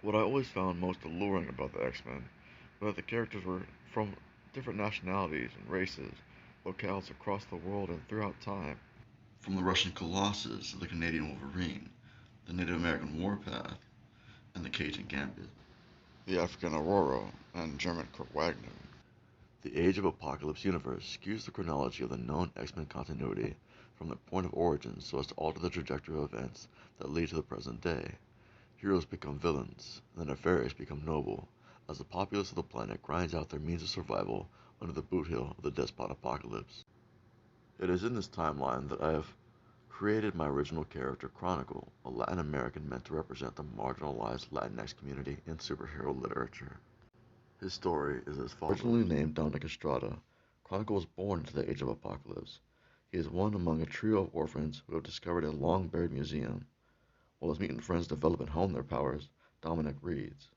What I always found most alluring about the X-Men was that the characters were from different nationalities and races, locales across the world and throughout time. From the Russian Colossus to the Canadian Wolverine, the Native American Warpath, and the Cajun Gambit, the African Aurora, and German Kurt Wagner. The Age of Apocalypse universe skews the chronology of the known X-Men continuity from their point of origin so as to alter the trajectory of events that lead to the present day. Heroes become villains, and the nefarious become noble, as the populace of the planet grinds out their means of survival under the boot heel of the despot Apocalypse. It is in this timeline that I have created my original character Chronicle, a Latin American meant to represent the marginalized Latinx community in superhero literature. His story is as follows. Originally named Dominic Estrada, Chronicle was born into the Age of Apocalypse. He is one among a trio of orphans who have discovered a long-buried museum. While his mutant friends develop and hone their powers, Dominic reads.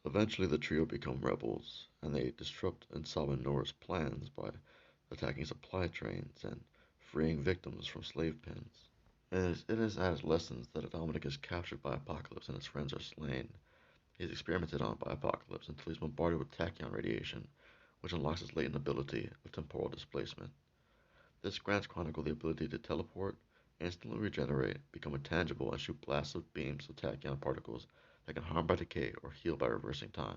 Eventually the trio become rebels, and they disrupt Nora's plans by attacking supply trains and freeing victims from slave pens. It is adolescence that Dominic is captured by Apocalypse and his friends are slain. He is experimented on by Apocalypse until he is bombarded with tachyon radiation, which unlocks his latent ability of temporal displacement. This grants Chronicle the ability to teleport, instantly regenerate, become intangible, and shoot blasts of beams of tachyon particles that can harm by decay or heal by reversing time.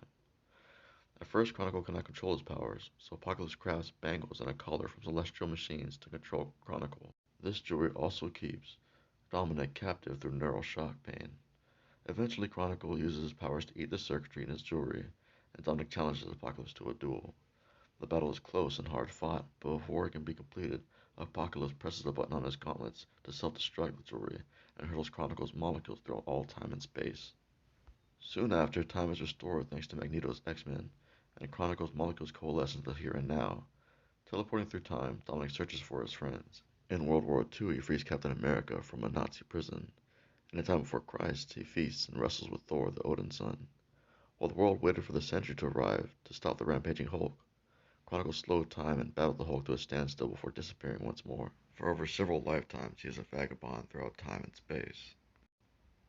At first, Chronicle cannot control his powers, so Apocalypse crafts bangles and a collar from celestial machines to control Chronicle. This jewelry also keeps Dominic captive through neural shock pain. Eventually, Chronicle uses his powers to eat the circuitry in his jewelry, and Dominic challenges Apocalypse to a duel. The battle is close and hard fought, but before it can be completed, Apocalypse presses a button on his gauntlets to self-destruct the jewelry and hurls Chronicle's molecules through all time and space. Soon after, time is restored thanks to Magneto's X-Men, and Chronicle's molecules coalesce into the here and now. Teleporting through time, Dominic searches for his friends. In World War II, he frees Captain America from a Nazi prison. In a time before Christ, he feasts and wrestles with Thor, the Odin son. While the world waited for the century to arrive to stop the rampaging Hulk, Chronicle slowed time and battled the Hulk to a standstill before disappearing once more. For over several lifetimes, he is a vagabond throughout time and space,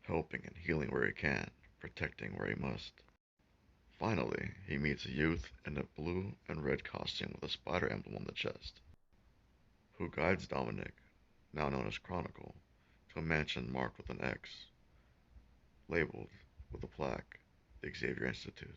helping and healing where he can, protecting where he must. Finally, he meets a youth in a blue and red costume with a spider emblem on the chest, who guides Dominic, now known as Chronicle, to a mansion marked with an X, labeled with a plaque, the Xavier Institute.